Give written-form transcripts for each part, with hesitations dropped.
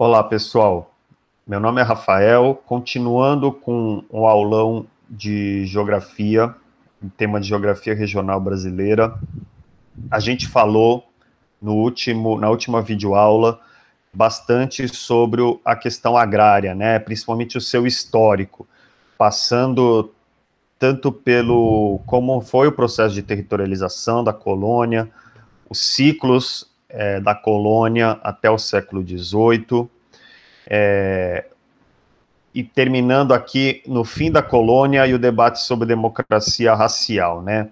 Olá, pessoal. Meu nome é Rafael, continuando com o aulão de geografia, tema de geografia regional brasileira. A gente falou na última videoaula bastante sobre a questão agrária, né? Principalmente o seu histórico, passando tanto pelo como foi o processo de territorialização da colônia, os ciclos da colônia até o século XVIII, e terminando aqui no fim da colônia e o debate sobre democracia racial, né?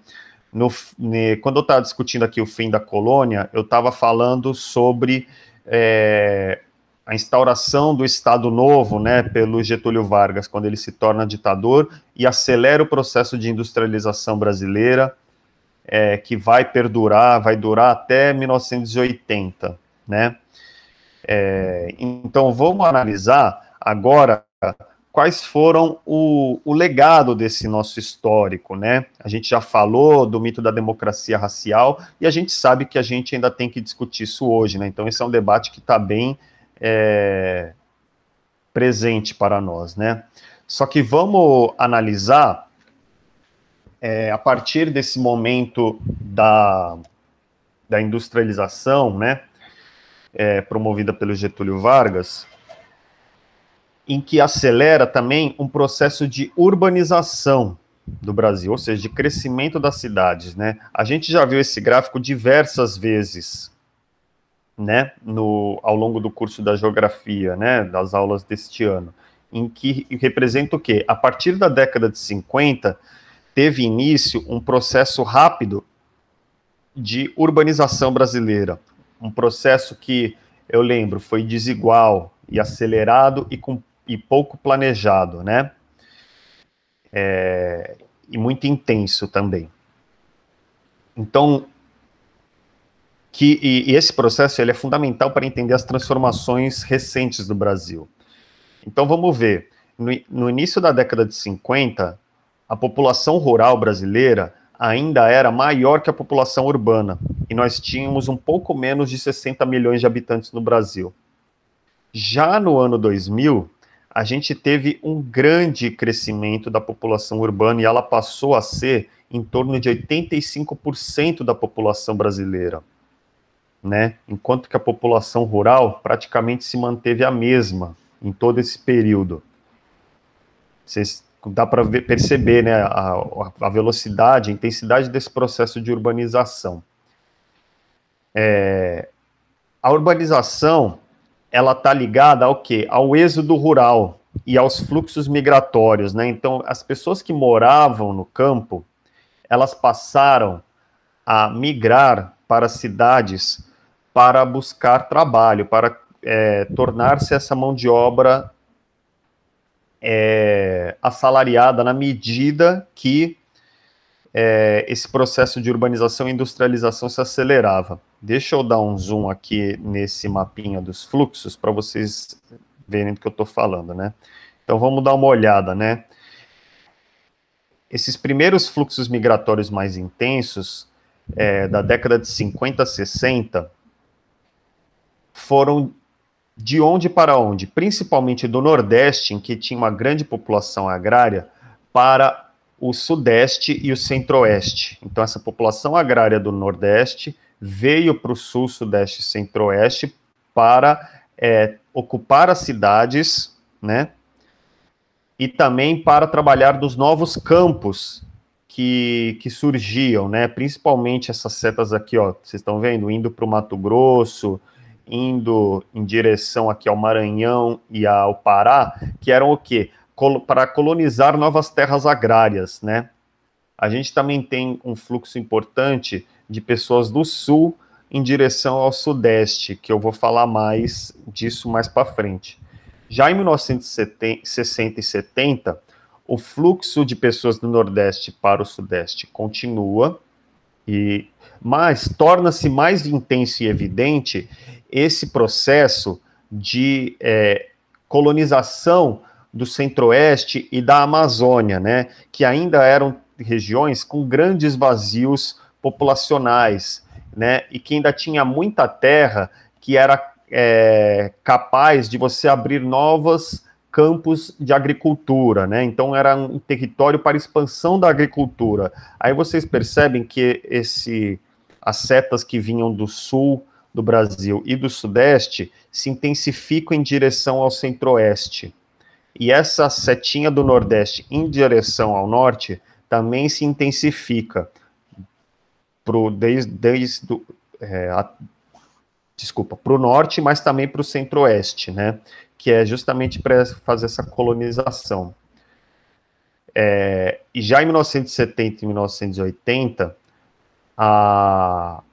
Quando eu estava discutindo aqui o fim da colônia, eu estava falando sobre a instauração do Estado Novo, né, pelo Getúlio Vargas, quando ele se torna ditador e acelera o processo de industrialização brasileira, que vai durar até 1980, né? Então, vamos analisar agora quais foram o legado desse nosso histórico, né? A gente já falou do mito da democracia racial e a gente sabe que a gente ainda tem que discutir isso hoje, né? Então, esse é um debate que está bem presente para nós, né? Só que vamos analisar, a partir desse momento da industrialização, né? Promovida pelo Getúlio Vargas, em que acelera também um processo de urbanização do Brasil, ou seja, de crescimento das cidades, né? A gente já viu esse gráfico diversas vezes, né, ao longo do curso da geografia, né, das aulas deste ano, em que representa o quê? A partir da década de 50, teve início um processo rápido de urbanização brasileira, um processo que, eu lembro, foi desigual e acelerado e pouco planejado, né? E muito intenso também. Então, esse processo ele é fundamental para entender as transformações recentes do Brasil. Então, vamos ver. No início da década de 50, a população rural brasileira ainda era maior que a população urbana, e nós tínhamos um pouco menos de 60 milhões de habitantes no Brasil. Já no ano 2000, a gente teve um grande crescimento da população urbana e ela passou a ser em torno de 85% da população brasileira, né? Enquanto que a população rural praticamente se manteve a mesma em todo esse período. Dá para perceber, né, a velocidade, a intensidade desse processo de urbanização. A urbanização, ela está ligada ao quê? Ao êxodo rural e aos fluxos migratórios, né? Então, as pessoas que moravam no campo, elas passaram a migrar para cidades para buscar trabalho, para tornar-se essa mão de obra assalariada na medida que esse processo de urbanização e industrialização se acelerava. Deixa eu dar um zoom aqui nesse mapinha dos fluxos para vocês verem do que eu estou falando, né? Então vamos dar uma olhada, né? Esses primeiros fluxos migratórios mais intensos, da década de 50 a 60, foram de onde para onde? Principalmente do Nordeste, em que tinha uma grande população agrária, para o Sudeste e o Centro-Oeste. Então, essa população agrária do Nordeste veio para o Sul, Sudeste e Centro-Oeste para ocupar as cidades, né? E também para trabalhar nos novos campos que surgiam, né? Principalmente essas setas aqui, ó, vocês estão vendo? Indo para o Mato Grosso, indo em direção aqui ao Maranhão e ao Pará, que eram o quê? Para colonizar novas terras agrárias, né? A gente também tem um fluxo importante de pessoas do Sul em direção ao Sudeste, que eu vou falar mais disso mais para frente. Já em 1960 e 70, o fluxo de pessoas do Nordeste para o Sudeste continua, mas torna-se mais intenso e evidente esse processo de colonização do Centro-Oeste e da Amazônia, né, que ainda eram regiões com grandes vazios populacionais, né, e que ainda tinha muita terra que era capaz de você abrir novos campos de agricultura, né? Então era um território para expansão da agricultura. Aí vocês percebem que as setas que vinham do sul do Brasil e do sudeste se intensificam em direção ao centro-oeste. E essa setinha do nordeste em direção ao norte também se intensifica para o norte, mas também para o centro-oeste, né? Que é justamente para fazer essa colonização. E já em 1970 e 1980, a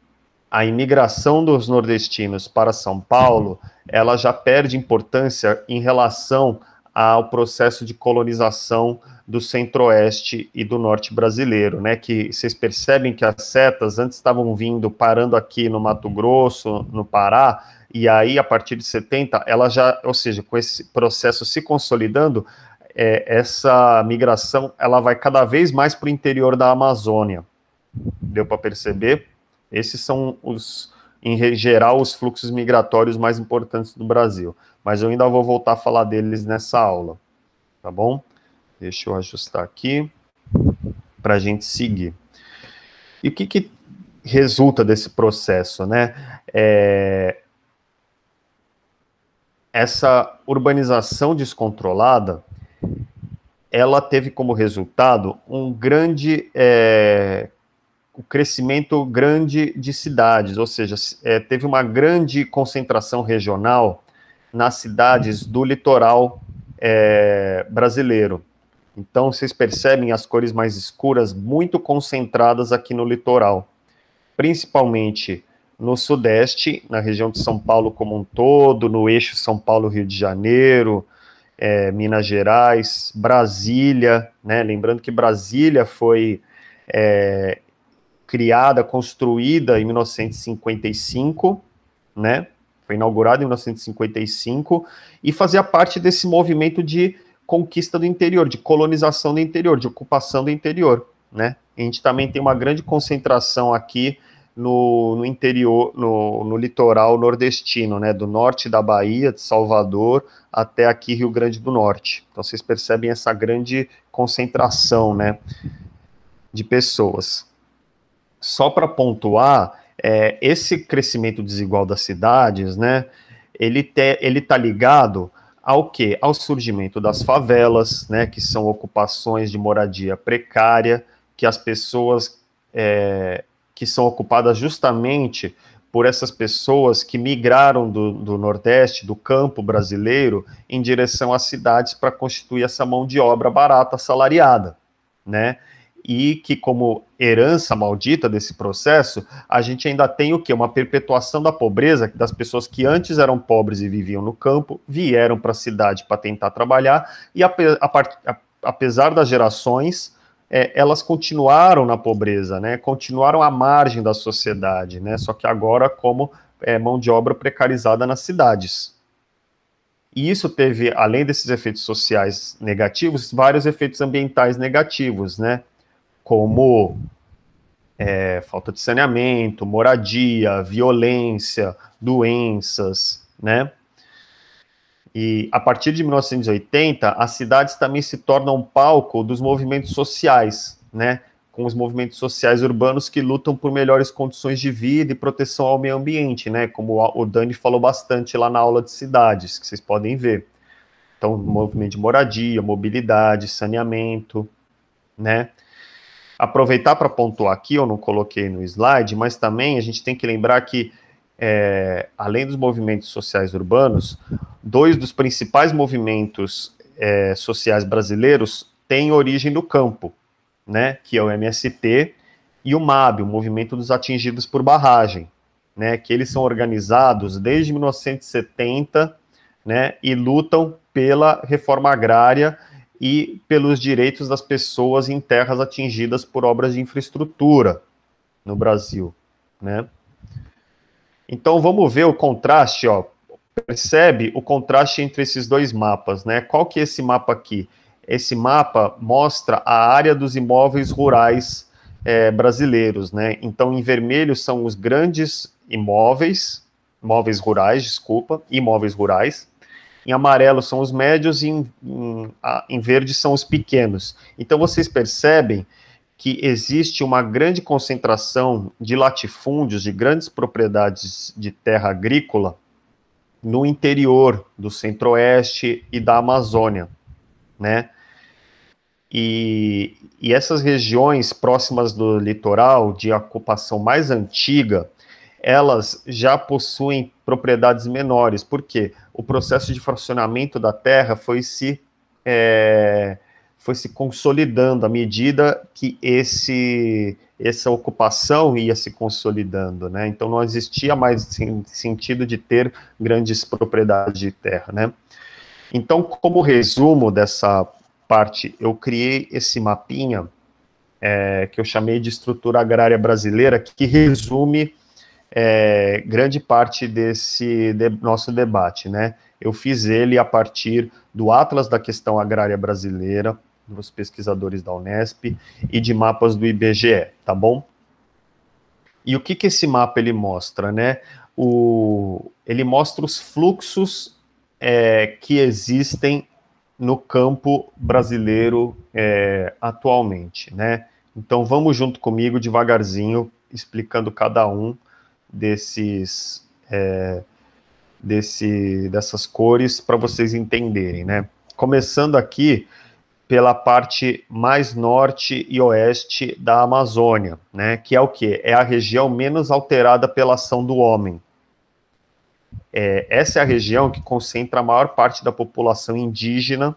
imigração dos nordestinos para São Paulo, ela já perde importância em relação ao processo de colonização do centro-oeste e do norte brasileiro, né, que vocês percebem que as setas antes estavam parando aqui no Mato Grosso, no Pará, e aí, a partir de 70, ela já, ou seja, com esse processo se consolidando, essa migração, ela vai cada vez mais para o interior da Amazônia. Deu para perceber? Esses são, em geral, os fluxos migratórios mais importantes do Brasil. Mas eu ainda vou voltar a falar deles nessa aula. Tá bom? Deixa eu ajustar aqui para a gente seguir. E o que resulta desse processo, né? Essa urbanização descontrolada, ela teve como resultado um crescimento grande de cidades, ou seja, teve uma grande concentração regional nas cidades do litoral brasileiro. Então, vocês percebem as cores mais escuras muito concentradas aqui no litoral, principalmente no sudeste, na região de São Paulo como um todo, no eixo São Paulo-Rio de Janeiro, Minas Gerais, Brasília, né? Lembrando que Brasília foi construída em 1955, né? Foi inaugurada em 1955 e fazia parte desse movimento de conquista do interior, de colonização do interior, de ocupação do interior, né? A gente também tem uma grande concentração aqui no interior, no litoral nordestino, né? Do norte da Bahia, de Salvador, até aqui Rio Grande do Norte. Então vocês percebem essa grande concentração, né? De pessoas. Só para pontuar, esse crescimento desigual das cidades, né? Ele está ligado ao quê? Ao surgimento das favelas, né, que são ocupações de moradia precária, que as pessoas que são ocupadas justamente por essas pessoas que migraram do Nordeste, do campo brasileiro, em direção às cidades para constituir essa mão de obra barata, assalariada, né? E que, como herança maldita desse processo, a gente ainda tem o quê? Uma perpetuação da pobreza, das pessoas que antes eram pobres e viviam no campo, vieram para a cidade para tentar trabalhar, e apesar das gerações, elas continuaram na pobreza, né? Continuaram à margem da sociedade, né? Só que agora como mão de obra precarizada nas cidades. E isso teve, além desses efeitos sociais negativos, vários efeitos ambientais negativos, né? Como falta de saneamento, moradia, violência, doenças, né? E a partir de 1980, as cidades também se tornam palco dos movimentos sociais, né? Com os movimentos sociais urbanos que lutam por melhores condições de vida e proteção ao meio ambiente, né? Como o Dani falou bastante lá na aula de cidades, que vocês podem ver. Então, movimento de moradia, mobilidade, saneamento, né? Aproveitar para pontuar aqui, eu não coloquei no slide, mas também a gente tem que lembrar que, além dos movimentos sociais urbanos, dois dos principais movimentos sociais brasileiros têm origem no campo, né, que é o MST e o MAB, o Movimento dos Atingidos por Barragem, né, que eles são organizados desde 1970, né, e lutam pela reforma agrária e pelos direitos das pessoas em terras atingidas por obras de infraestrutura no Brasil, né? Então, vamos ver o contraste, ó. Percebe o contraste entre esses dois mapas, né? Qual que é esse mapa aqui? Esse mapa mostra a área dos imóveis rurais brasileiros, né? Então, em vermelho são os grandes imóveis, móveis rurais, desculpa, imóveis rurais. Em amarelo são os médios e em verde são os pequenos. Então vocês percebem que existe uma grande concentração de latifúndios, de grandes propriedades de terra agrícola no interior do Centro-Oeste e da Amazônia, né? E essas regiões próximas do litoral, de ocupação mais antiga, elas já possuem propriedades menores. Por quê? O processo de fracionamento da terra foi se consolidando à medida que essa ocupação ia se consolidando, né? Então não existia mais sentido de ter grandes propriedades de terra, né? Então, como resumo dessa parte, eu criei esse mapinha que eu chamei de estrutura agrária brasileira, que resume grande parte desse nosso debate, né? Eu fiz ele a partir do Atlas da Questão Agrária Brasileira, dos pesquisadores da Unesp, e de mapas do IBGE, tá bom? E o que esse mapa ele mostra, né? Ele mostra os fluxos que existem no campo brasileiro atualmente, né? Então vamos junto comigo devagarzinho, explicando cada um dessas cores para vocês entenderem, né? Começando aqui pela parte mais norte e oeste da Amazônia, né? Que é o quê? É a região menos alterada pela ação do homem. Essa é a região que concentra a maior parte da população indígena,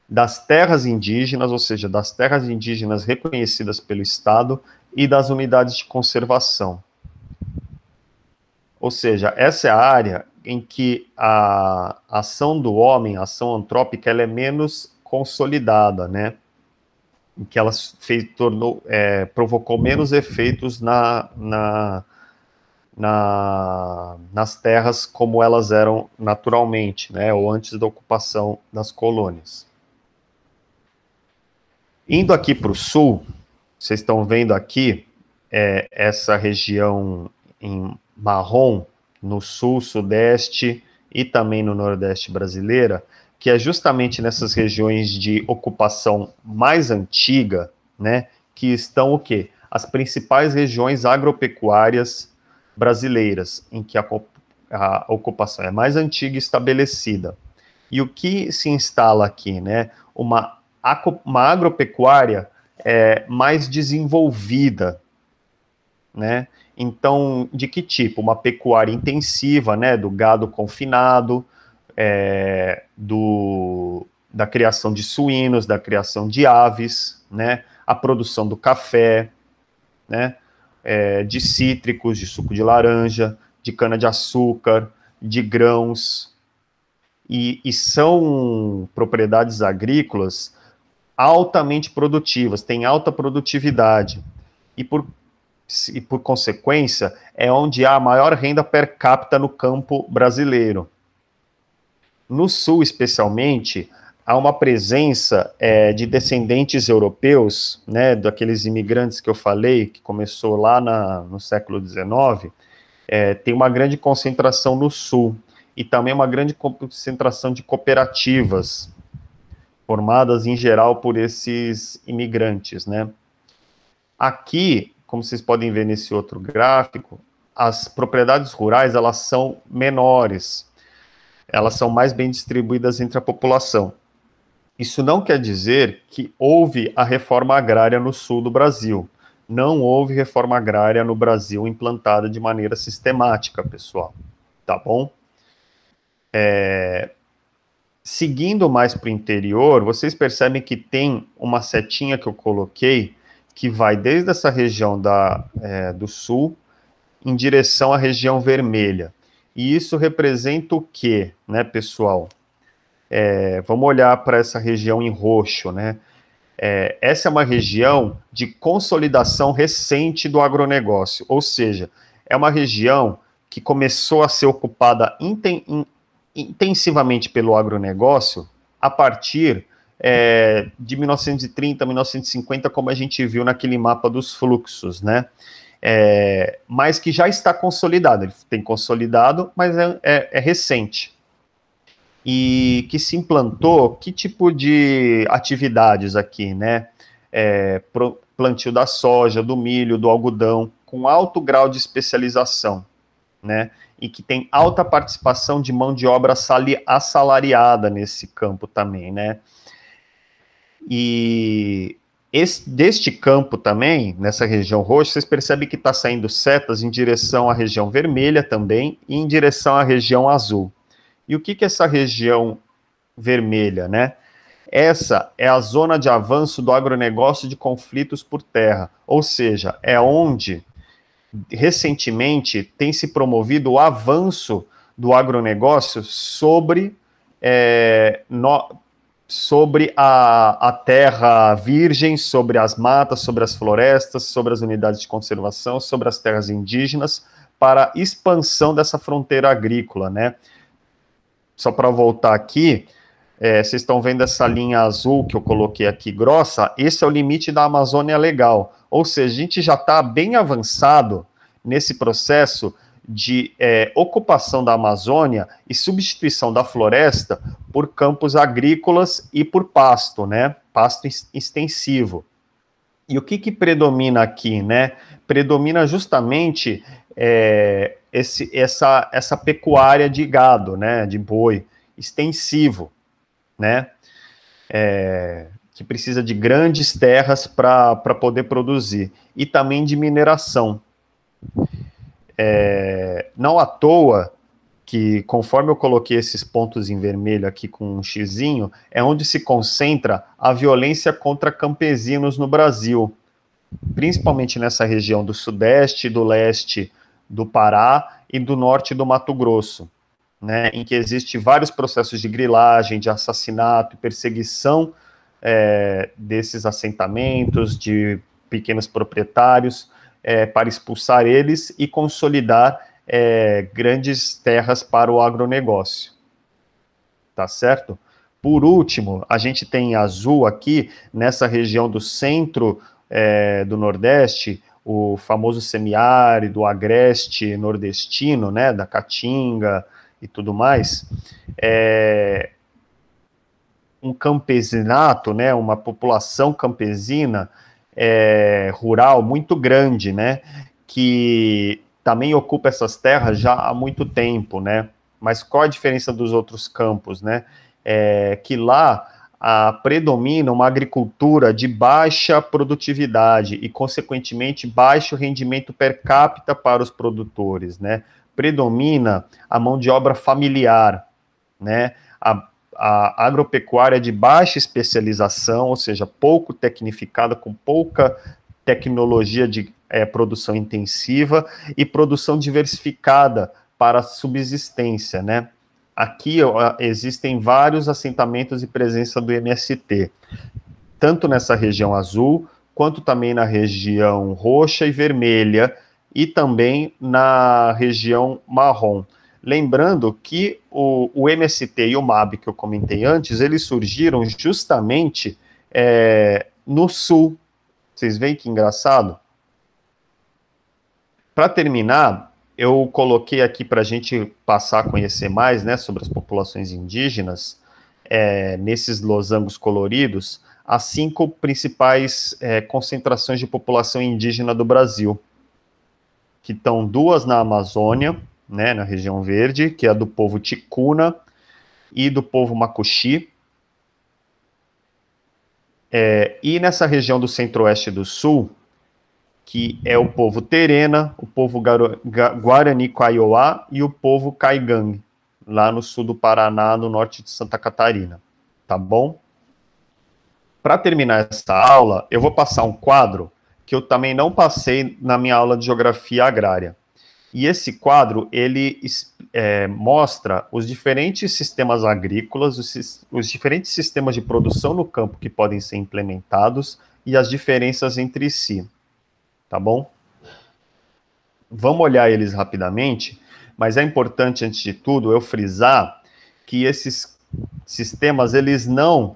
das terras indígenas, ou seja, das terras indígenas reconhecidas pelo Estado e das unidades de conservação. Ou seja, essa é a área em que a ação do homem, a ação antrópica, ela é menos consolidada, né? Em que ela provocou menos efeitos nas terras como elas eram naturalmente, né? Ou antes da ocupação das colônias. Indo aqui para o sul, vocês estão vendo aqui essa região em marrom, no sul, sudeste e também no nordeste brasileira, que é justamente nessas regiões de ocupação mais antiga, né, que estão o quê? As principais regiões agropecuárias brasileiras, em que a ocupação é mais antiga e estabelecida. E o que se instala aqui, né? Uma agropecuária mais desenvolvida, né? Então, de que tipo? Uma pecuária intensiva, né? Do gado confinado, da criação de suínos, da criação de aves, né? A produção do café, né? De cítricos, de suco de laranja, de cana-de-açúcar, de grãos, e são propriedades agrícolas altamente produtivas, têm alta produtividade, e por consequência, é onde há a maior renda per capita no campo brasileiro. No sul, especialmente, há uma presença de descendentes europeus, né, daqueles imigrantes que eu falei, que começou lá no século XIX, tem uma grande concentração no sul, e também uma grande concentração de cooperativas, formadas em geral por esses imigrantes, né? Aqui, como vocês podem ver nesse outro gráfico, as propriedades rurais, elas são menores, elas são mais bem distribuídas entre a população. Isso não quer dizer que houve a reforma agrária no sul do Brasil. Não houve reforma agrária no Brasil implantada de maneira sistemática, pessoal. Tá bom? Seguindo mais para o interior, vocês percebem que tem uma setinha que eu coloquei que vai desde essa região do sul em direção à região vermelha. E isso representa o quê, né, pessoal? Vamos olhar para essa região em roxo, né? Essa é uma região de consolidação recente do agronegócio, ou seja, é uma região que começou a ser ocupada intensivamente pelo agronegócio a partir de 1930, 1950, como a gente viu naquele mapa dos fluxos, né? mas que já está consolidado. Ele tem consolidado, mas é recente. E que se implantou que tipo de atividades aqui, né? Plantio da soja, do milho, do algodão, com alto grau de especialização, né? E que tem alta participação de mão de obra assalariada nesse campo também, né? E deste campo também, nessa região roxa, vocês percebem que está saindo setas em direção à região vermelha também e em direção à região azul. E o que é essa região vermelha, né? Essa é a zona de avanço do agronegócio de conflitos por terra, ou seja, é onde recentemente tem se promovido o avanço do agronegócio sobre a terra virgem, sobre as matas, sobre as florestas, sobre as unidades de conservação, sobre as terras indígenas, para expansão dessa fronteira agrícola, né? Só para voltar aqui, vocês estão vendo essa linha azul que eu coloquei aqui grossa, esse é o limite da Amazônia Legal, ou seja, a gente já está bem avançado nesse processo de ocupação da Amazônia e substituição da floresta por campos agrícolas e por pasto, né? Pasto extensivo. E o que predomina aqui, né? Predomina justamente essa pecuária de gado, né? De boi extensivo, né? Que precisa de grandes terras para poder produzir. E também de mineração. Não à toa que, conforme eu coloquei esses pontos em vermelho aqui com um xizinho, é onde se concentra a violência contra campesinos no Brasil, principalmente nessa região do sudeste, do leste do Pará e do norte do Mato Grosso, né, em que existe vários processos de grilagem, de assassinato e perseguição desses assentamentos, de pequenos proprietários, para expulsar eles e consolidar grandes terras para o agronegócio. Tá certo? Por último, a gente tem azul aqui, nessa região do centro do Nordeste, o famoso semiárido, agreste nordestino, né, da Caatinga e tudo mais, um campesinato, né, uma população campesina rural muito grande, né, que também ocupa essas terras já há muito tempo, né, mas qual a diferença dos outros campos, né, que lá predomina uma agricultura de baixa produtividade e, consequentemente, baixo rendimento per capita para os produtores, né, predomina a mão de obra familiar, né, a agropecuária de baixa especialização, ou seja, pouco tecnificada, com pouca tecnologia de produção intensiva e produção diversificada para subsistência, né? Aqui existem vários assentamentos e presença do MST, tanto nessa região azul, quanto também na região roxa e vermelha, e também na região marrom. Lembrando que o MST e o MAB que eu comentei antes, eles surgiram justamente no sul. Vocês veem que engraçado? Para terminar, eu coloquei aqui para a gente passar a conhecer mais, né, sobre as populações indígenas, nesses losangos coloridos, as 5 principais concentrações de população indígena do Brasil, que estão 2 na Amazônia, né, na região verde, que é a do povo Ticuna e do povo Macuxi. E nessa região do centro-oeste do sul, que é o povo Terena, o povo Guarani Kaiowá e o povo Caigangue, lá no sul do Paraná, no norte de Santa Catarina. Tá bom? Para terminar essa aula, eu vou passar um quadro que eu também não passei na minha aula de Geografia Agrária. E esse quadro, ele mostra os diferentes sistemas agrícolas, os diferentes sistemas de produção no campo que podem ser implementados e as diferenças entre si, tá bom? Vamos olhar eles rapidamente, mas é importante, antes de tudo, eu frisar que esses sistemas, eles não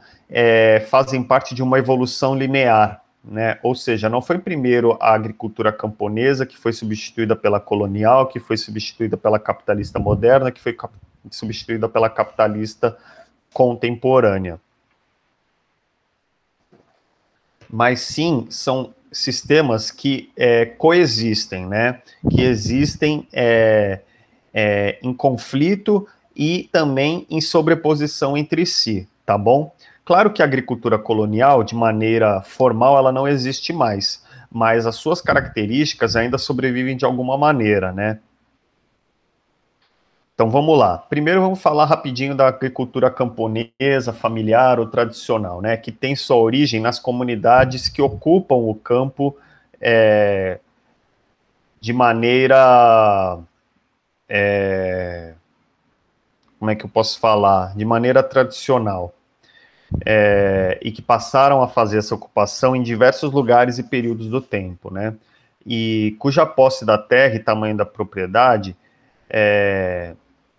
fazem parte de uma evolução linear, né? Ou seja, não foi primeiro a agricultura camponesa que foi substituída pela colonial, que foi substituída pela capitalista moderna, que foi substituída pela capitalista contemporânea. Mas sim, são sistemas que coexistem, né? Que existem em conflito e também em sobreposição entre si, tá bom? Claro que a agricultura colonial, de maneira formal, ela não existe mais, mas as suas características ainda sobrevivem de alguma maneira, né? Então vamos lá. Primeiro vamos falar rapidinho da agricultura camponesa, familiar ou tradicional, né? Que tem sua origem nas comunidades que ocupam o campo de maneira como é que eu posso falar? De maneira tradicional. E que passaram a fazer essa ocupação em diversos lugares e períodos do tempo, né? E cuja posse da terra e tamanho da propriedade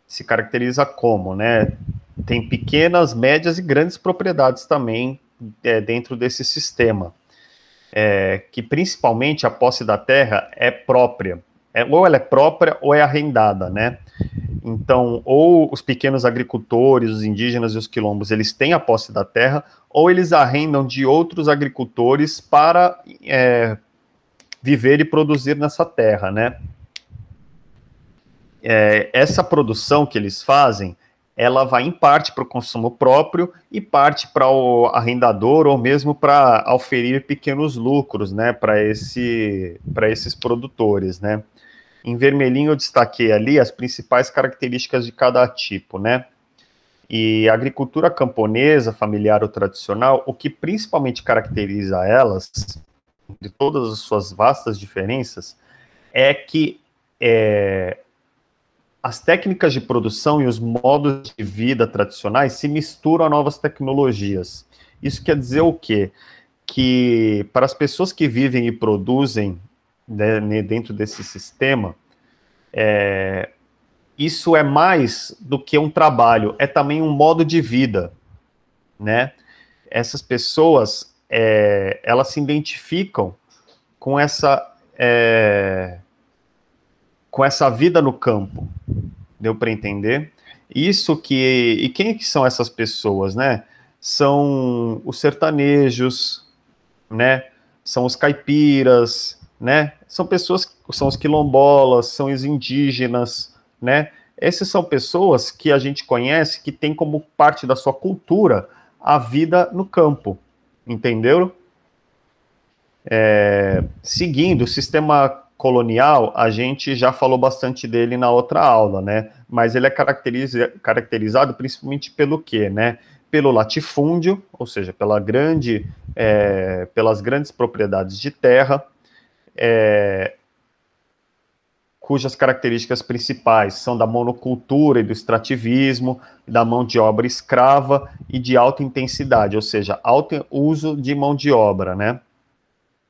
se caracteriza como, né? Tem pequenas, médias e grandes propriedades também dentro desse sistema, que principalmente a posse da terra é própria, ou ela é própria ou é arrendada, né? Então, ou os pequenos agricultores, os indígenas e os quilombos, eles têm a posse da terra, ou eles arrendam de outros agricultores para viver e produzir nessa terra, né? Essa produção que eles fazem, ela vai em parte para o consumo próprio e parte para o arrendador ou mesmo para oferir pequenos lucros, né, para esses produtores, né? Em vermelhinho eu destaquei ali as principais características de cada tipo, né? E a agricultura camponesa, familiar ou tradicional, o que principalmente caracteriza elas, de todas as suas vastas diferenças, é que as técnicas de produção e os modos de vida tradicionais se misturam a novas tecnologias. Isso quer dizer o quê? Que para as pessoas que vivem e produzem, né, dentro desse sistema, isso é mais do que um trabalho, é também um modo de vida, né? Essas pessoas, elas se identificam com com essa vida no campo. Deu para entender? Isso que... E quem que são essas pessoas, né? São os sertanejos, né? São os caipiras, né? São pessoas, são os quilombolas, são os indígenas, né? Essas são pessoas que a gente conhece que tem como parte da sua cultura a vida no campo, entenderam? Seguindo o sistema colonial, a gente já falou bastante dele na outra aula, né? Mas ele é caracterizado principalmente pelo quê, né? Pelo latifúndio, ou seja, pelas grandes propriedades de terra, cujas características principais são da monocultura e do extrativismo, da mão de obra escrava e de alta intensidade, ou seja, alto uso de mão de obra, né?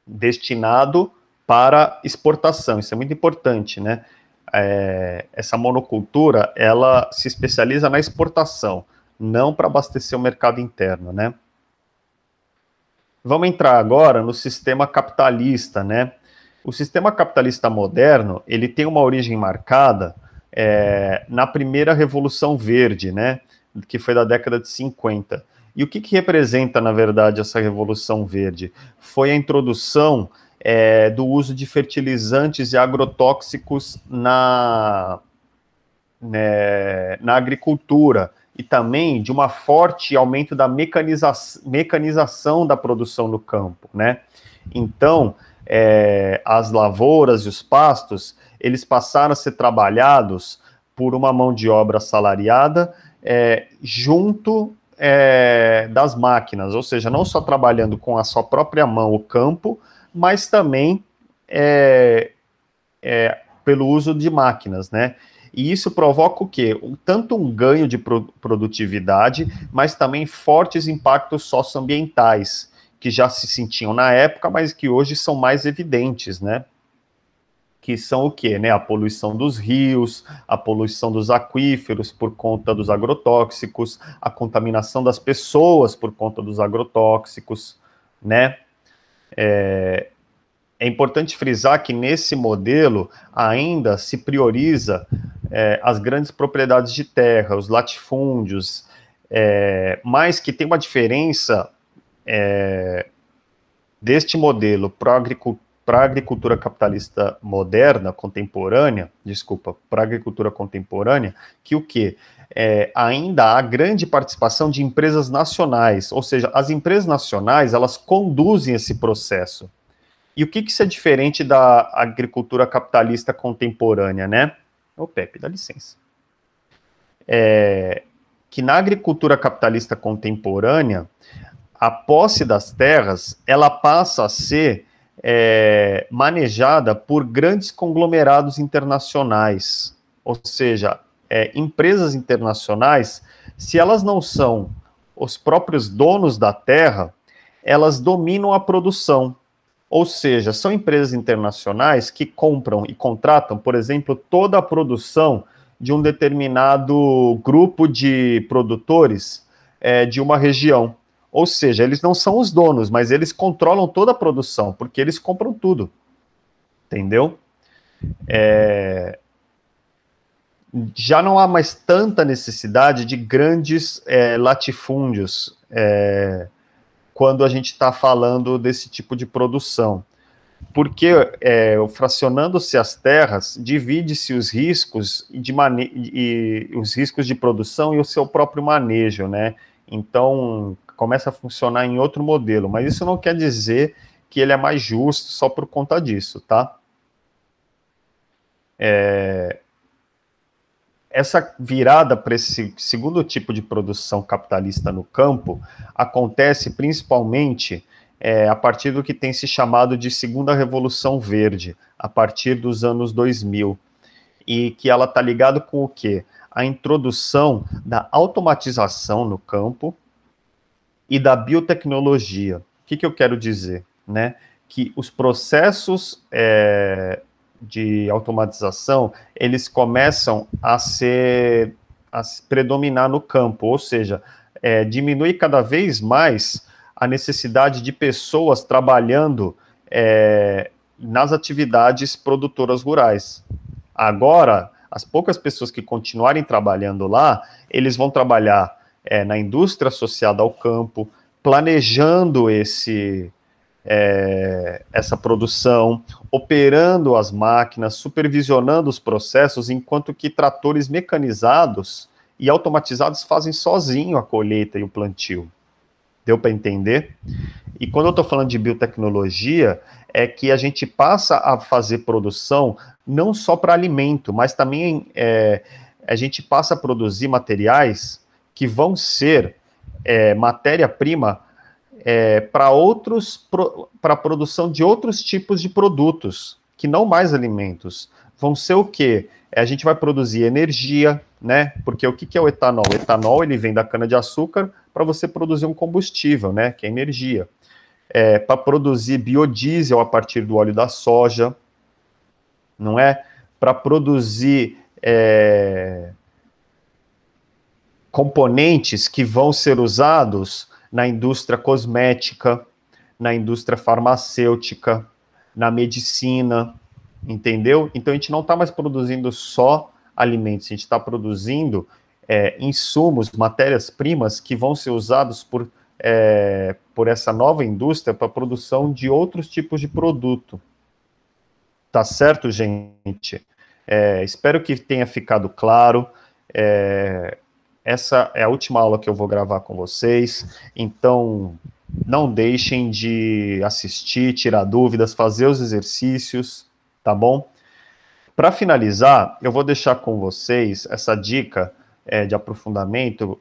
Destinado para exportação, isso é muito importante, né? Essa monocultura, ela se especializa na exportação, não para abastecer o mercado interno, né? Vamos entrar agora no sistema capitalista, né? O sistema capitalista moderno, ele tem uma origem marcada na primeira Revolução Verde, né? Que foi da década de 50. E o que representa, na verdade, essa Revolução Verde? Foi a introdução do uso de fertilizantes e agrotóxicos na agricultura e também de uma forte aumento da mecanização da produção no campo, né? Então, as lavouras e os pastos, eles passaram a ser trabalhados por uma mão de obra assalariada junto das máquinas, ou seja, não só trabalhando com a sua própria mão o campo, mas também pelo uso de máquinas, né? E isso provoca o quê? Tanto um ganho de produtividade, mas também fortes impactos socioambientais, que já se sentiam na época, mas que hoje são mais evidentes, né? Que são o quê? Né? A poluição dos rios, a poluição dos aquíferos por conta dos agrotóxicos, a contaminação das pessoas por conta dos agrotóxicos, né? É importante frisar que nesse modelo ainda se prioriza as grandes propriedades de terra, os latifúndios, mas que tem uma diferença deste modelo para a agricultura capitalista moderna, contemporânea, para a agricultura contemporânea, que o quê? Ainda há grande participação de empresas nacionais, ou seja, as empresas nacionais, elas conduzem esse processo. E o que isso é diferente da agricultura capitalista contemporânea, né? Ô, Pepe, dá licença. Que na agricultura capitalista contemporânea, a posse das terras, ela passa a ser manejada por grandes conglomerados internacionais, ou seja, empresas internacionais, se elas não são os próprios donos da terra, elas dominam a produção. Ou seja, são empresas internacionais que compram e contratam, por exemplo, toda a produção de um determinado grupo de produtores de uma região. Ou seja, eles não são os donos, mas eles controlam toda a produção, porque eles compram tudo. Entendeu? Já não há mais tanta necessidade de grandes latifúndios quando a gente está falando desse tipo de produção. Porque fracionando-se as terras, divide-se os riscos e os riscos de produção e o seu próprio manejo, né? Então, começa a funcionar em outro modelo, mas isso não quer dizer que ele é mais justo só por conta disso, tá? Essa virada para esse segundo tipo de produção capitalista no campo acontece principalmente a partir do que tem se chamado de segunda revolução verde, a partir dos anos 2000, e que ela está ligada com o quê? A introdução da automatização no campo e da biotecnologia. O que eu quero dizer? Né? Que os processos de automatização, eles começam a se predominar no campo, ou seja, diminui cada vez mais a necessidade de pessoas trabalhando nas atividades produtoras rurais. Agora, as poucas pessoas que continuarem trabalhando lá, eles vão trabalhar na indústria associada ao campo, planejando essa produção, operando as máquinas, supervisionando os processos, enquanto que tratores mecanizados e automatizados fazem sozinho a colheita e o plantio. Deu para entender? E quando eu estou falando de biotecnologia, é que a gente passa a fazer produção não só para alimento, mas também a gente passa a produzir materiais que vão ser matéria-prima para a produção de outros tipos de produtos, que não mais alimentos. Vão ser o quê? A gente vai produzir energia, né? Porque o que é o etanol? O etanol, ele vem da cana-de-açúcar para você produzir um combustível, né? Que é energia. Para produzir biodiesel a partir do óleo da soja, não é? Para produzir componentes que vão ser usados na indústria cosmética, na indústria farmacêutica, na medicina, entendeu? Então a gente não está mais produzindo só alimentos, a gente está produzindo insumos, matérias-primas que vão ser usados por essa nova indústria para a produção de outros tipos de produto. Tá certo, gente? Espero que tenha ficado claro. Essa é a última aula que eu vou gravar com vocês, então não deixem de assistir, tirar dúvidas, fazer os exercícios, tá bom? Para finalizar, eu vou deixar com vocês essa dica de aprofundamento,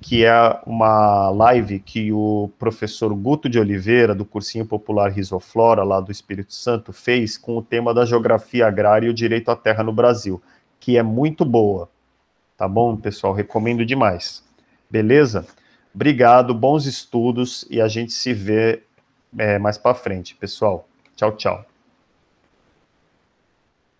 que é uma live que o professor Guto de Oliveira, do Cursinho Popular Risoflora, lá do Espírito Santo, fez com o tema da geografia agrária e o direito à terra no Brasil, que é muito boa. Tá bom, pessoal? Recomendo demais. Beleza? Obrigado, bons estudos e a gente se vê mais para frente, pessoal. Tchau, tchau.